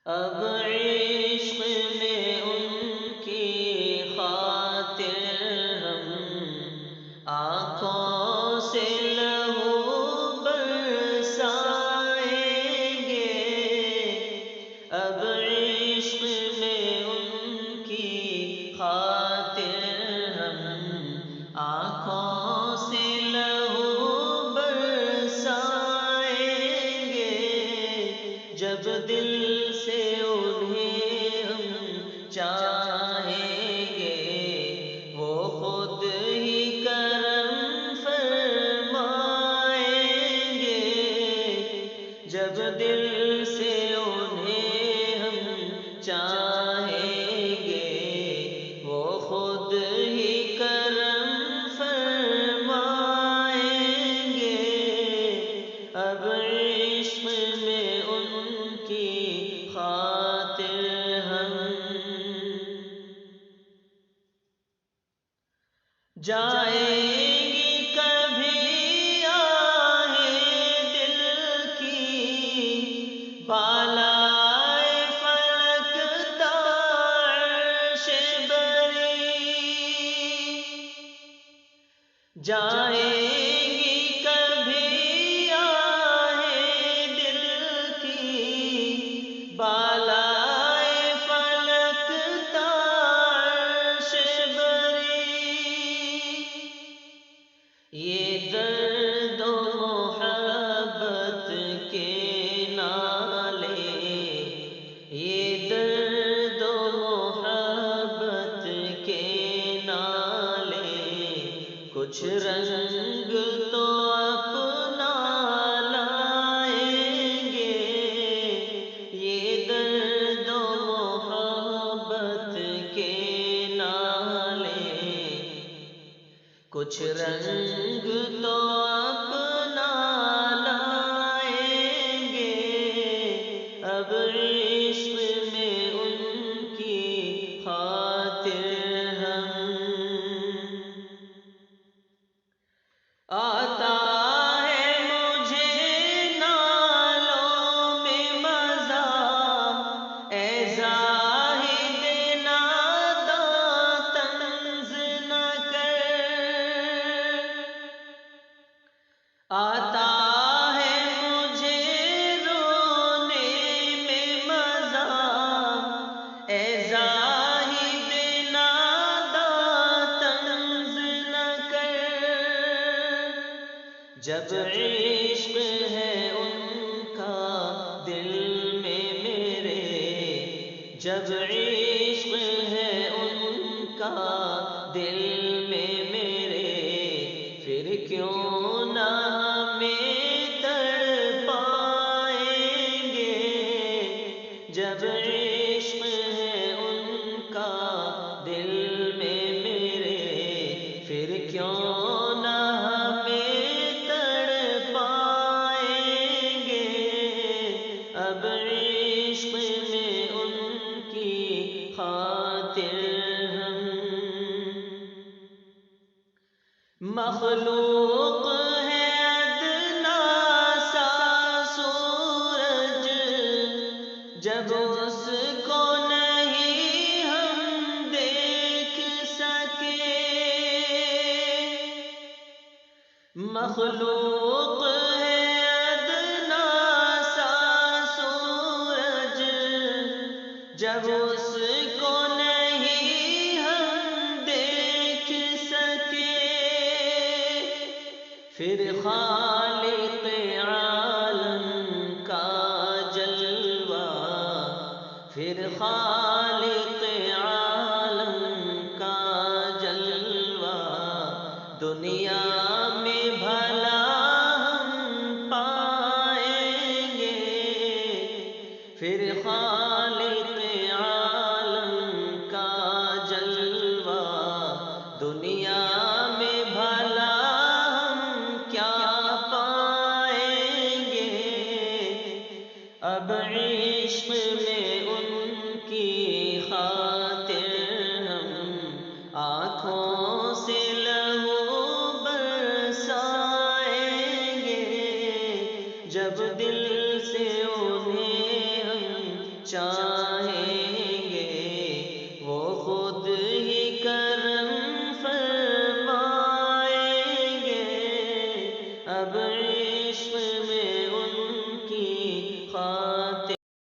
اب عشق میں ان کی خاطر ہم آنکھوں سے لہو برسائیں گے۔ اب عشق میں ان کی خاطر ہم آنکھوں سے لہو برسائیں گے۔ جب دل سے انہیں ہم چاہیں گے، وہ خود ہی کرم فرمائیں گے۔ جب دل سے انہیں ہم چاہیں گے، وہ خود ہی کرم فرمائیں گے۔ اب عشق میں ان کی خاطر ہم جائیں گی کبھی آہیں دل کی بالائے فلک تا عرش بری۔ جائیں گی کبھی آہیں دل کی بالائے فلک تا عرش بری۔ یہ درد و محبت کے نالے، یہ درد و محبت کے نالے، کچھ رنگ تو اپنا لائیں گے۔ یہ درد و محبت کے نالے، کچھ رنگ تو اپنا لائیں گے۔ اب عشق میں ان کی خاطر ہم آتا ہے مجھے نالوں میں مزہ، اے زاہد ناداں طنز نہ کر۔ آتا ہے مجھے رونے میں مزہ، اے زاہد ناداں طنز نہ کر۔ جب عشق ہے ان کا دل میں میرے، جب عشق ہے ان کا دل میں میرے، پھر کیوں نہ ہمیں تڑپائیں گے۔ جب عشق ہے ان کا دل میں میرے، پھر کیوں نہ ہمیں تڑپائیں گے۔ اب عشق میں ان کی خاطر ہم مخلوق ہے ادنا سا سورج، جب اس کو نہیں ہم دیکھ سکے۔ مخلوق ہے ادنا سا سورج، جب اس کو نہیں ہم دیکھ سکے۔ پھر خالق عالم کا جلوہ، پھر خالق عالم کا جلوہ، دنیا میں بھلا ہم پائیں گے۔ پھر خالق عالم کا جلوہ، دنیا میں بھلا ہم کیا پائیں گے۔ اب عشق میں ان کی خاطر ہم آنکھوں سے لہو برسائیں گے۔ جب دل سے انہیں ہم چاہیں گے وہ خود ہی کرم فرمائیں گے اب عشق میں